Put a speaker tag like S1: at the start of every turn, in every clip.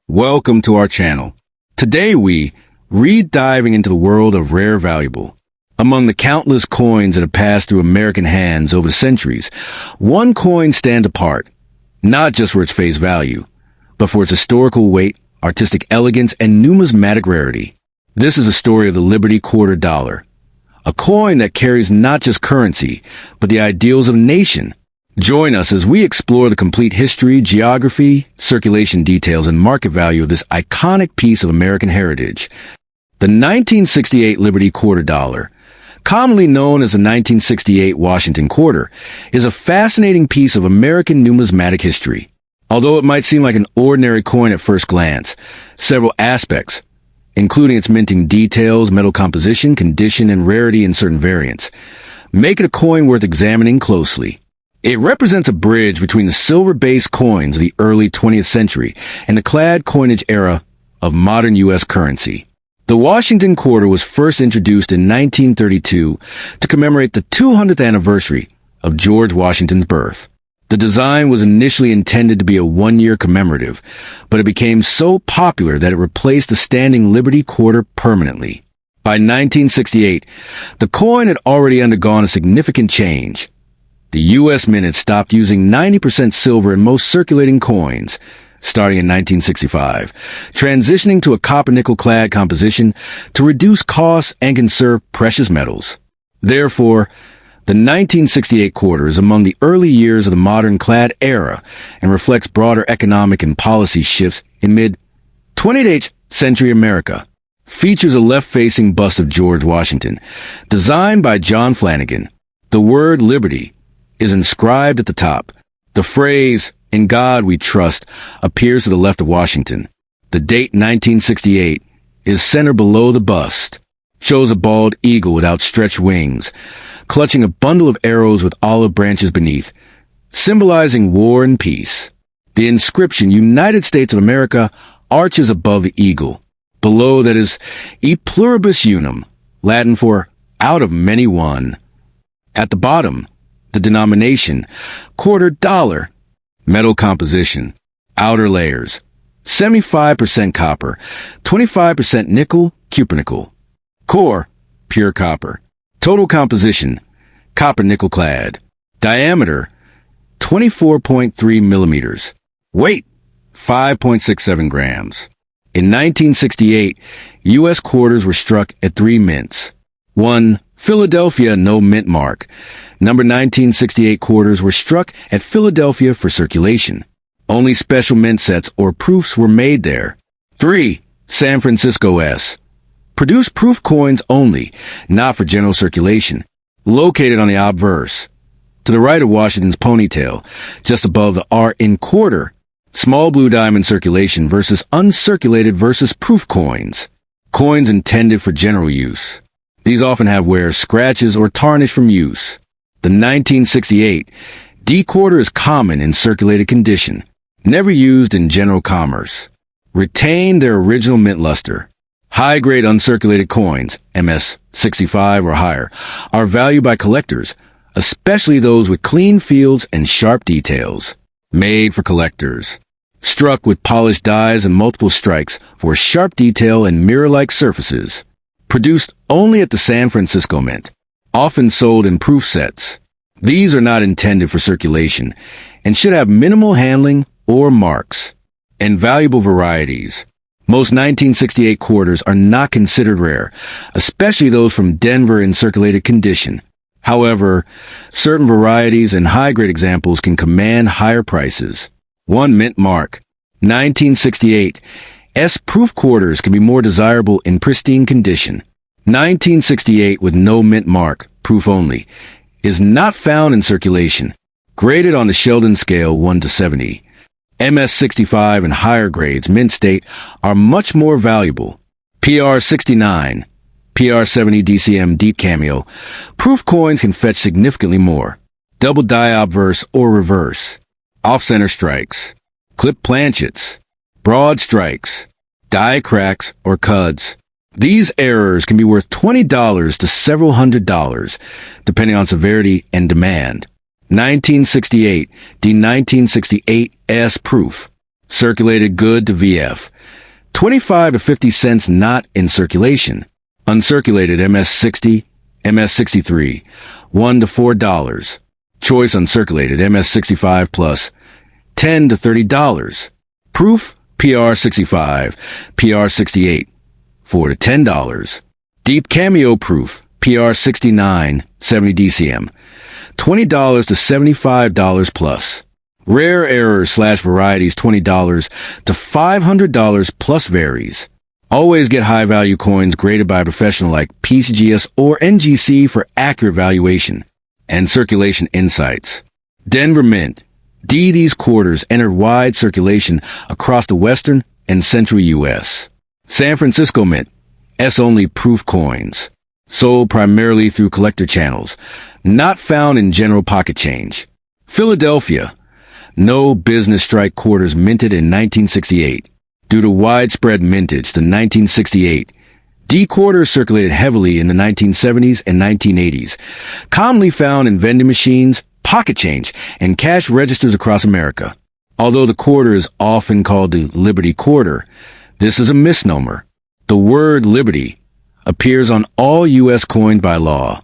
S1: Welcome to our channel. Today we diving into the world of rare valuable. Among the countless coins that have passed through American hands over the centuries, one coin stands apart, not just for its face value, but for its historical weight, artistic elegance, and numismatic rarity. This is a story of the Liberty Quarter Dollar, a coin that carries not just currency, but the ideals of a nation. Join us as we explore the complete history, geography, circulation details, and market value of this iconic piece of American heritage. The 1968 Liberty Quarter Dollar, commonly known as the 1968 Washington Quarter, is a fascinating piece of American numismatic history. Although it might seem like an ordinary coin at first glance, several aspects, including its minting details, metal composition, condition, and rarity in certain variants, make it a coin worth examining closely. It represents a bridge between the silver-based coins of the early 20th century and the clad coinage era of modern U.S. currency. The Washington Quarter was first introduced in 1932 to commemorate the 200th anniversary of George Washington's birth. The design was initially intended to be a one-year commemorative, but it became so popular that it replaced the standing Liberty Quarter permanently. By 1968, the coin had already undergone a significant change. The U.S. Mint had stopped using 90% silver in most circulating coins, starting in 1965, transitioning to a copper-nickel clad composition to reduce costs and conserve precious metals. Therefore, the 1968 quarter is among the early years of the modern clad era and reflects broader economic and policy shifts in mid-20th century America. Features a left-facing bust of George Washington, designed by John Flanagan. The word liberty is inscribed at the top. The phrase, "In God We Trust," appears to the left of Washington. The date 1968 is centered below the bust. Shows a bald eagle with outstretched wings, clutching a bundle of arrows with olive branches beneath, symbolizing war and peace. The inscription, United States of America, arches above the eagle. Below that is E pluribus unum, Latin for out of many one. At the bottom, the denomination, quarter dollar, metal composition, outer layers, 75% copper, 25% nickel, cupronickel, core, pure copper, total composition, copper nickel clad, diameter, 24.3 millimeters, weight, 5.67 grams. In 1968, U.S. quarters were struck at 3 mints. 1. Philadelphia, no mint mark. Number 1968 quarters were struck at Philadelphia for circulation. Only special mint sets or proofs were made there. 3. San Francisco S. Produced proof coins only, not for general circulation. Located on the obverse. To the right of Washington's ponytail, just above the R in quarter. Small blue diamond circulation versus uncirculated versus proof coins. Coins intended for general use. These often have wear, scratches, or tarnish from use. The 1968 D quarter is common in circulated condition, never used in general commerce. Retain their original mint luster. High-grade uncirculated coins, MS 65 or higher, are valued by collectors, especially those with clean fields and sharp details. Made for collectors. Struck with polished dies and multiple strikes for sharp detail and mirror-like surfaces. Produced only at the San Francisco Mint, often sold in proof sets. These are not intended for circulation and should have minimal handling or marks. And valuable varieties. Most 1968 quarters are not considered rare, especially those from Denver in circulated condition. However, certain varieties and high-grade examples can command higher prices. 1 mint mark. 1968 S-proof quarters can be more desirable in pristine condition. 1968 with no mint mark, proof only, is not found in circulation. Graded on the Sheldon scale 1 to 70. MS 65 and higher grades, mint state, are much more valuable. PR 69, PR 70 DCM deep cameo. Proof coins can fetch significantly more. Double die obverse or reverse. Off-center strikes. Clip planchets. Broad strikes, die cracks, or cuds. These errors can be worth $20 to several $100s, depending on severity and demand. 1968, the 1968 S proof. Circulated good to VF. 25 to 50 cents not in circulation. Uncirculated MS60, MS63, $1 to $4. Choice uncirculated MS65 plus, $10 to $30. Proof PR65, PR68, $4 to $10. Deep cameo proof PR69, 70 DCM, $20 to $75 plus. Rare errors/varieties, $20 to $500 plus varies. Always get high-value coins graded by a professional like PCGS or NGC for accurate valuation and circulation insights. Denver Mint. These quarters entered wide circulation across the western and central U.S. San Francisco Mint. S-only proof coins. Sold primarily through collector channels. Not found in general pocket change. Philadelphia. No business strike quarters minted in 1968. Due to widespread mintage, the 1968 D quarters circulated heavily in the 1970s and 1980s, commonly found in vending machines, pocket change, and cash registers across America. Although the quarter is often called the Liberty Quarter, this is a misnomer. The word Liberty appears on all U.S. coins by law,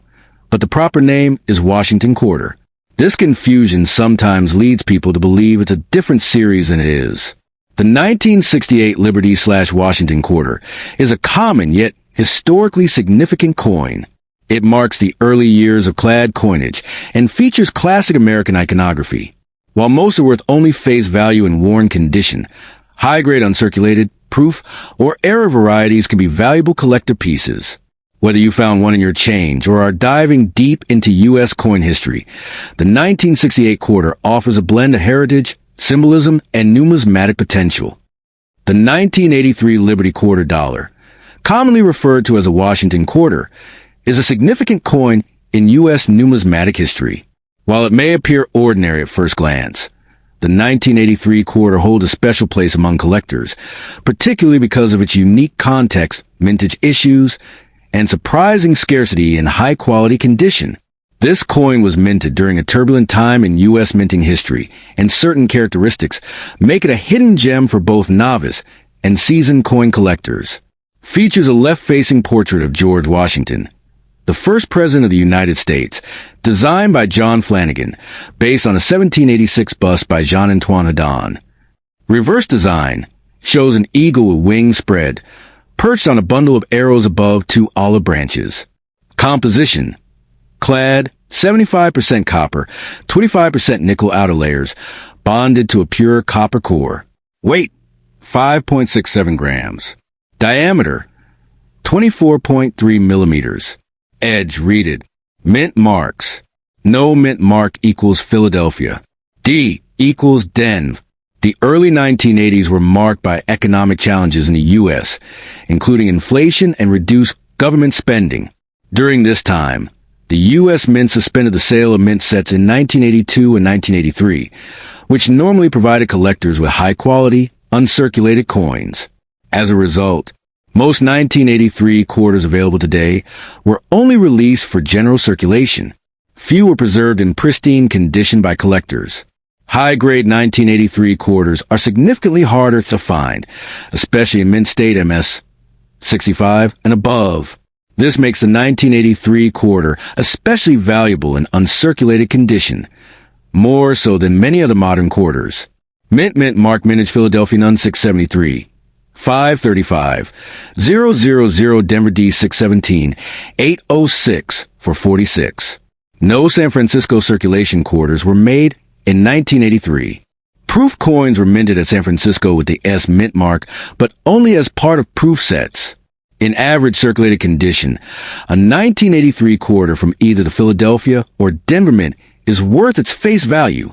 S1: but the proper name is Washington Quarter. This confusion sometimes leads people to believe it's a different series than it is. The 1968 Liberty/Washington Quarter is a common yet historically significant coin. It marks the early years of clad coinage and features classic American iconography. While most are worth only face value in worn condition, high-grade uncirculated, proof, or error varieties can be valuable collector pieces. Whether you found one in your change or are diving deep into U.S. coin history, the 1968 quarter offers a blend of heritage, symbolism, and numismatic potential. The 1983 Liberty Quarter Dollar, commonly referred to as a Washington Quarter, is a significant coin in U.S. numismatic history. While it may appear ordinary at first glance, the 1983 quarter holds a special place among collectors, particularly because of its unique context, mintage issues, and surprising scarcity in high-quality condition. This coin was minted during a turbulent time in U.S. minting history, and certain characteristics make it a hidden gem for both novice and seasoned coin collectors. Features a left-facing portrait of George Washington, the first president of the United States, designed by John Flanagan, based on a 1786 bust by Jean-Antoine Hedon. Reverse design shows an eagle with wings spread, perched on a bundle of arrows above two olive branches. Composition: clad, 75% copper, 25% nickel outer layers, bonded to a pure copper core. Weight: 5.67 grams. Diameter: 24.3 millimeters. Edge reeded. Mint marks: no mint mark equals Philadelphia. D equals Denv. The early 1980s were marked by economic challenges in the U.S., including inflation and reduced government spending. During this time, the U.S. Mint suspended the sale of mint sets in 1982 and 1983, which normally provided collectors with high-quality, uncirculated coins. As a result, most 1983 quarters available today were only released for general circulation. Few were preserved in pristine condition by collectors. High-grade 1983 quarters are significantly harder to find, especially in mint state MS 65 and above. This makes the 1983 quarter especially valuable in uncirculated condition, more so than many other modern quarters. Mint mark mintage Philadelphia Nun 673, 535, 000 Denver D 617, 806 for 46. No San Francisco circulation quarters were made in 1983. Proof coins were minted at San Francisco with the S mint mark, but only as part of proof sets. In average circulated condition, a 1983 quarter from either the Philadelphia or Denver Mint is worth its face value,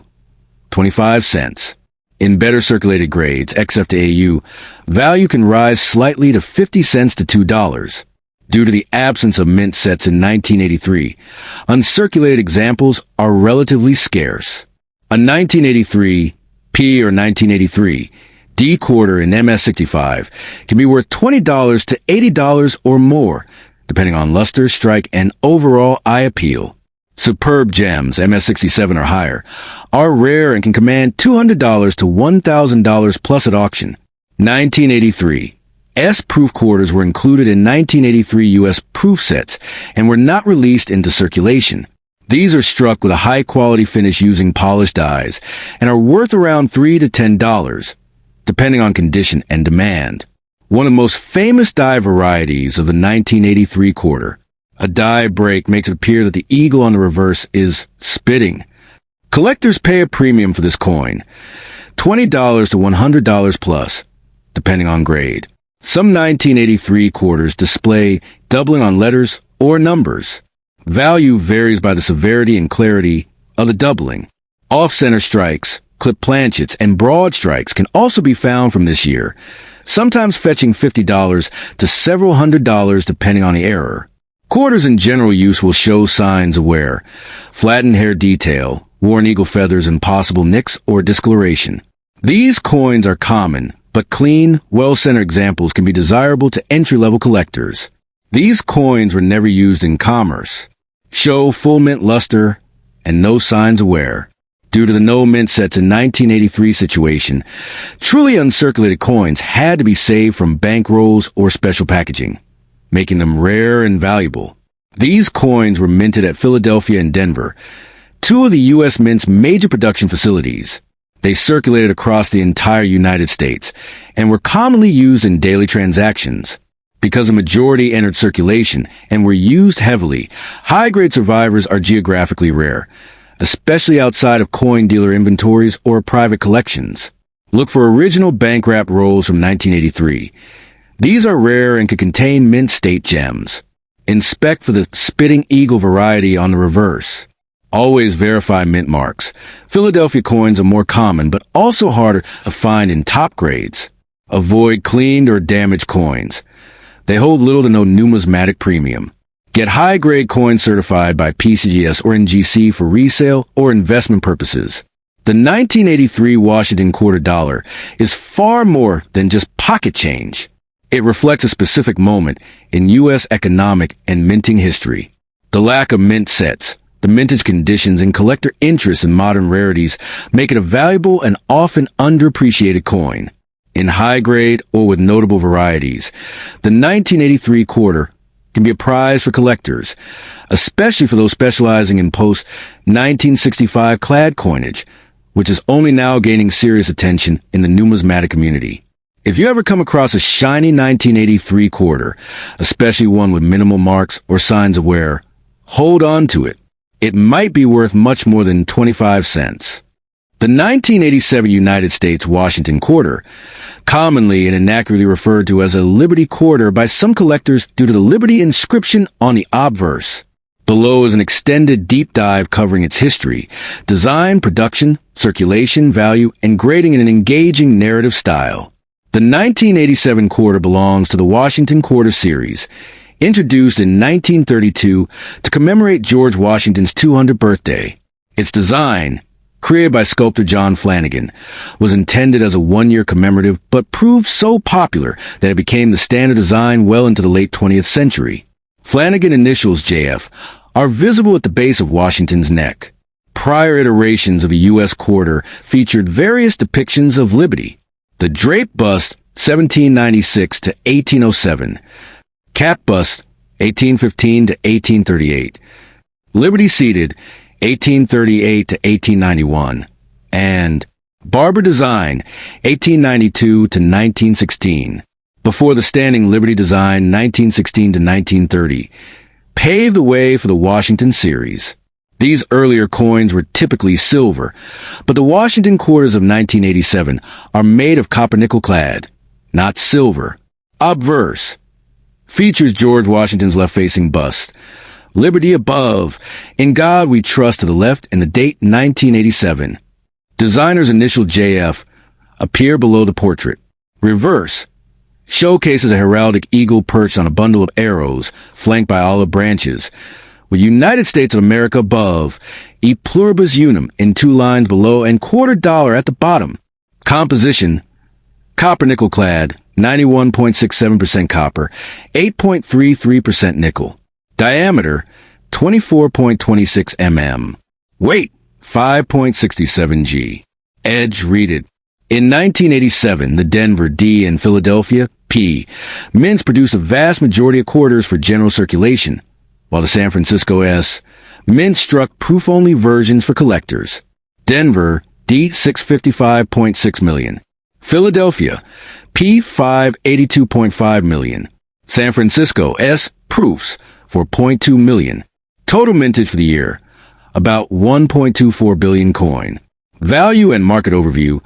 S1: 25 cents. In better circulated grades, XF to AU, value can rise slightly to 50 cents to $2. Due to the absence of mint sets in 1983, uncirculated examples are relatively scarce. A 1983 P or 1983 D quarter in MS65 can be worth $20 to $80 or more, depending on luster, strike, and overall eye appeal. Superb gems, MS67 or higher, are rare and can command $200 to $1,000 plus at auction. 1983. S-proof quarters were included in 1983 U.S. proof sets and were not released into circulation. These are struck with a high-quality finish using polished dies and are worth around $3 to $10, depending on condition and demand. One of the most famous die varieties of the 1983 quarter. A die break makes it appear that the eagle on the reverse is spitting. Collectors pay a premium for this coin, $20 to $100 plus, depending on grade. Some 1983 quarters display doubling on letters or numbers. Value varies by the severity and clarity of the doubling. Off-center strikes, clip planchets, and broad strikes can also be found from this year, sometimes fetching $50 to several $100 depending on the error. Quarters in general use will show signs of wear, flattened hair detail, worn eagle feathers, and possible nicks or discoloration. These coins are common, but clean, well-centered examples can be desirable to entry-level collectors. These coins were never used in commerce, show full mint luster, and no signs of wear. Due to the no mint sets in 1983 situation, truly uncirculated coins had to be saved from bankrolls or special packaging, making them rare and valuable. These coins were minted at Philadelphia and Denver, two of the U.S. Mint's major production facilities. They circulated across the entire United States and were commonly used in daily transactions. Because a majority entered circulation and were used heavily, high-grade survivors are geographically rare, especially outside of coin dealer inventories or private collections. Look for original bank-wrapped rolls from 1983. These are rare and could contain mint state gems. Inspect for the spitting eagle variety on the reverse. Always verify mint marks. Philadelphia coins are more common, but also harder to find in top grades. Avoid cleaned or damaged coins. They hold little to no numismatic premium. Get high-grade coins certified by PCGS or NGC for resale or investment purposes. The 1983 Washington quarter dollar is far more than just pocket change. It reflects a specific moment in U.S. economic and minting history. The lack of mint sets, the mintage conditions, and collector interest in modern rarities make it a valuable and often underappreciated coin. In high grade or with notable varieties, the 1983 quarter can be a prize for collectors, especially for those specializing in post-1965 clad coinage, which is only now gaining serious attention in the numismatic community. If you ever come across a shiny 1983 quarter, especially one with minimal marks or signs of wear, hold on to it. It might be worth much more than 25 cents. The 1987 United States Washington quarter, commonly and inaccurately referred to as a Liberty quarter by some collectors due to the Liberty inscription on the obverse. Below is an extended deep dive covering its history, design, production, circulation, value, and grading in an engaging narrative style. The 1987 quarter belongs to the Washington Quarter series, introduced in 1932 to commemorate George Washington's 200th birthday. Its design, created by sculptor John Flanagan, was intended as a one-year commemorative but proved so popular that it became the standard design well into the late 20th century. Flanagan initials JF are visible at the base of Washington's neck. Prior iterations of the U.S. quarter featured various depictions of liberty. The drape bust, 1796 to 1807. Cap bust, 1815 to 1838. Liberty seated, 1838 to 1891, and Barber Design, 1892 to 1916. Before the Standing Liberty Design, 1916 to 1930, paved the way for the Washington series. These earlier coins were typically silver, but the Washington quarters of 1987 are made of copper nickel clad, not silver. Obverse features George Washington's left-facing bust. Liberty above, in God we trust to the left, and the date 1987. Designer's initial JF appear below the portrait. Reverse showcases a heraldic eagle perched on a bundle of arrows, flanked by olive branches, with United States of America above, E pluribus unum in two lines below, and quarter dollar at the bottom. Composition, copper nickel clad, 91.67% copper, 8.33% nickel. Diameter, 24.26 mm. Weight, 5.67 g. Edge, read. In 1987, the Denver D and Philadelphia P mints produced a vast majority of quarters for general circulation, while the San Francisco S mint struck proof-only versions for collectors. Denver D 655.6 million. Philadelphia P 582.5 million. San Francisco S proofs for 0.2 million. Total mintage for the year, about 1.24 billion coin. Value and market overview.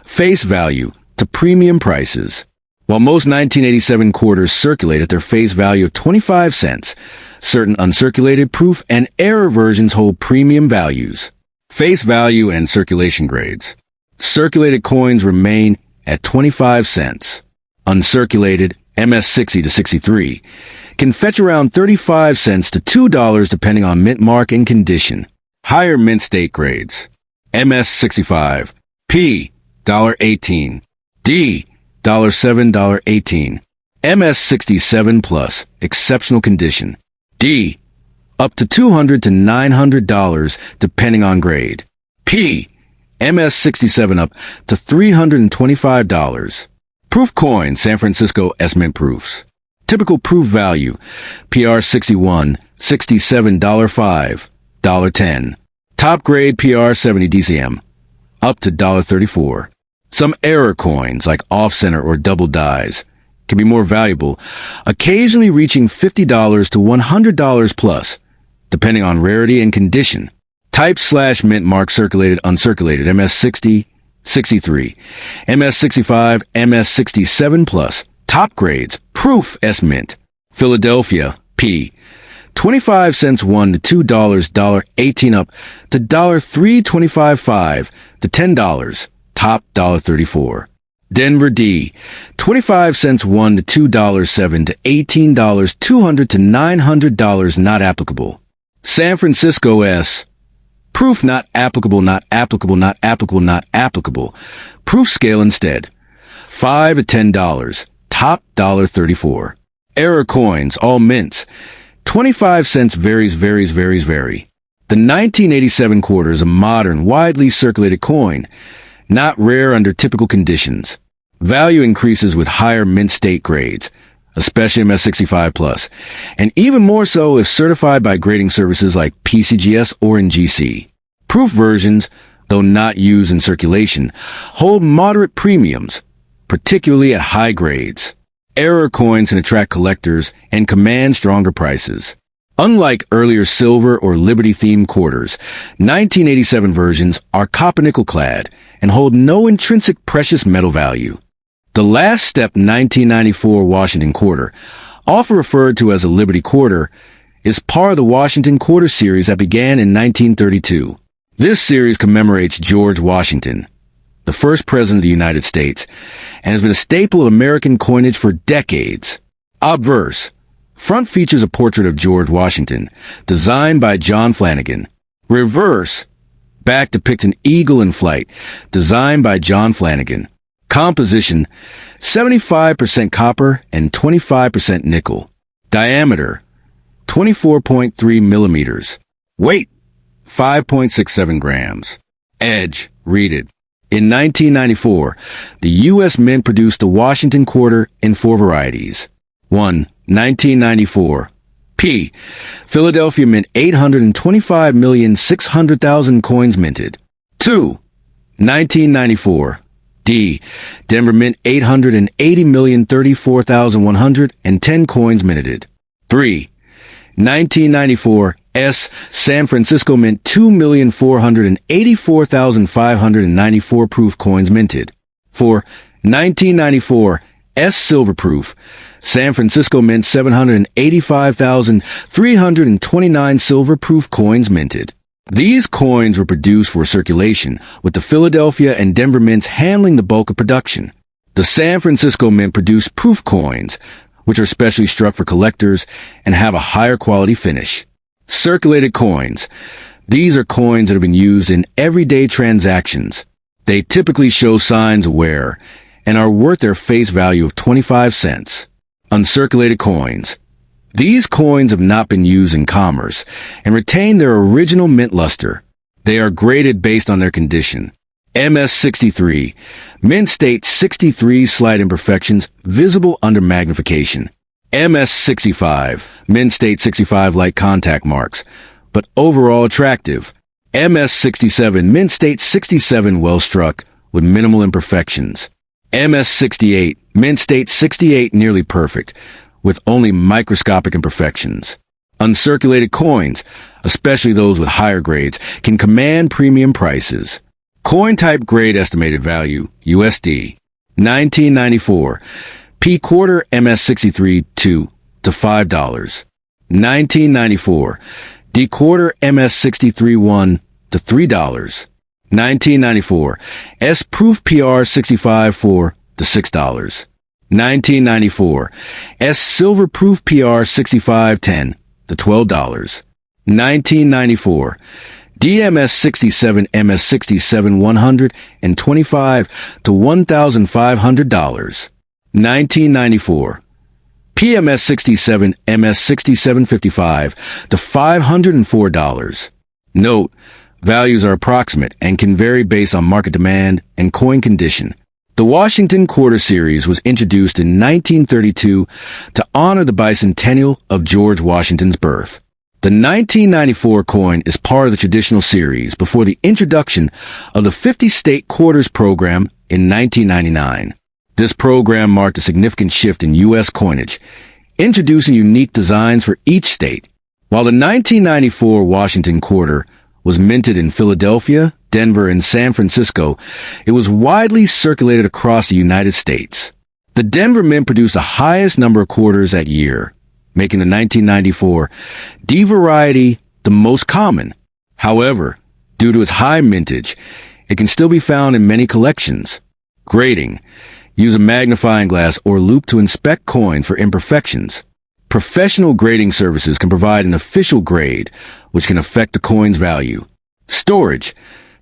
S1: Face value to premium prices. While most 1987 quarters circulate at their face value of 25 cents, certain uncirculated proof and error versions hold premium values. Face value and circulation grades. Circulated coins remain at 25 cents. Uncirculated MS-60 to 63 can fetch around 35 cents to $2 depending on mint mark and condition. Higher mint state grades. MS-65 P $1.18. D $7, $18. MS-67 plus exceptional condition. D up to $200 to $900 depending on grade. P MS-67 up to $325. Proof coin San Francisco S mint proofs. Typical proof value PR61 $67, $5, $10. Top grade PR70 DCM up to $34. Some error coins, like off-center or double dies, can be more valuable, occasionally reaching $50 to $100 plus, depending on rarity and condition. Type/mint mark circulated, uncirculated, MS-60, 63, MS-65, MS-67 plus, top grades, proof S mint. Philadelphia, P, 25 cents 1 to $2, $1.18 up to $3.25 to $10. Top $34. Denver D, 25 cents 1 to $2.07 to $18, $200 to $900 not applicable. San Francisco S, proof not applicable, not applicable, not applicable, not applicable. Proof scale instead. $5 to $10. Top $34. Error coins, all mints. 25 cents vary. The 1987 quarter is a modern, widely circulated coin, not rare under typical conditions. Value increases with higher mint state grades, especially MS-65 plus, and even more so if certified by grading services like PCGS or NGC. Proof versions, though not used in circulation, hold moderate premiums, particularly at high grades. Error coins can attract collectors and command stronger prices. Unlike earlier silver or Liberty-themed quarters, 1987 versions are copper-nickel clad and hold no intrinsic precious metal value. The last step 1994 Washington quarter, often referred to as a Liberty quarter, is part of the Washington quarter series that began in 1932. This series commemorates George Washington, the first president of the United States, and has been a staple of American coinage for decades. Obverse. Front features a portrait of George Washington, designed by John Flanagan. Reverse. Back depicts an eagle in flight, designed by John Flanagan. Composition, 75% copper and 25% nickel. Diameter, 24.3 millimeters. Weight, 5.67 grams. Edge, reeded. In 1994, the U.S. Mint produced the Washington quarter in 4 varieties. 1. 1994. P. Philadelphia Mint 825,600,000 coins minted. 2. 1994. D. Denver Mint 880,034,110 coins minted. 3. 1994. S. San Francisco Mint 2,484,594 proof coins minted. 4. 1994. S. Silver proof. San Francisco Mint 785,329 silver proof coins minted. These coins were produced for circulation, with the Philadelphia and Denver mints handling the bulk of production. The San Francisco Mint produced proof coins, which are specially struck for collectors and have a higher quality finish. Circulated coins. These are coins that have been used in everyday transactions. They typically show signs of wear and are worth their face value of 25 cents. Uncirculated coins. These coins have not been used in commerce and retain their original mint luster. They are graded based on their condition. MS63, mint state 63 slight imperfections visible under magnification. MS65, mint state 65 light contact marks, but overall attractive. MS67, mint state 67 well struck with minimal imperfections. MS68, mint state 68 nearly perfect, with only microscopic imperfections. Uncirculated coins, especially those with higher grades, can command premium prices. Coin type grade estimated value, USD. 1994, P quarter MS63 2 to $5. 1994, D quarter MS63 1 to $3. 1994, S proof PR 65 4 to $6. 1994, S silver proof PR 65 10 to $12. 1994, DMS 67 MS 67 125 to $1,500. 1994, PMS 67 MS 67 55 to $504. Note, values are approximate and can vary based on market demand and coin condition. The Washington Quarter Series was introduced in 1932 to honor the bicentennial of George Washington's birth. The 1994 coin is part of the traditional series before the introduction of the 50-state quarters program in 1999. This program marked a significant shift in U.S. coinage, introducing unique designs for each state. While the 1994 Washington Quarter was minted in Philadelphia, Denver, and San Francisco, it was widely circulated across the United States. The Denver Mint produced the highest number of quarters that year, making the 1994 D variety the most common. However, due to its high mintage, it can still be found in many collections. Grading. Use a magnifying glass or loupe to inspect coin for imperfections. Professional grading services can provide an official grade, which can affect the coin's value. Storage.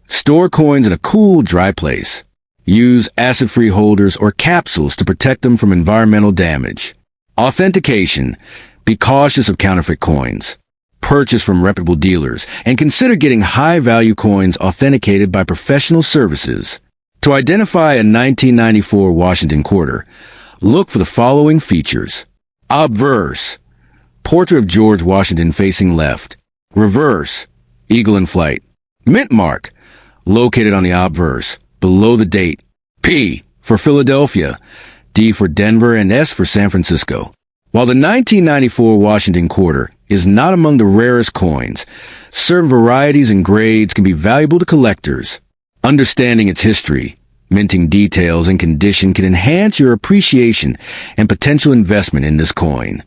S1: Store coins in a cool, dry place. Use acid-free holders or capsules to protect them from environmental damage. Authentication. Be cautious of counterfeit coins. Purchase from reputable dealers and consider getting high-value coins authenticated by professional services. To identify a 1994 Washington Quarter, look for the following features. Obverse. Portrait of George Washington facing left. Reverse. Eagle in flight. Mint mark. Located on the obverse, below the date. P for Philadelphia, D for Denver, and S for San Francisco. While the 1994 Washington Quarter is not among the rarest coins, certain varieties and grades can be valuable to collectors. Understanding its history, minting details, and condition can enhance your appreciation and potential investment in this coin.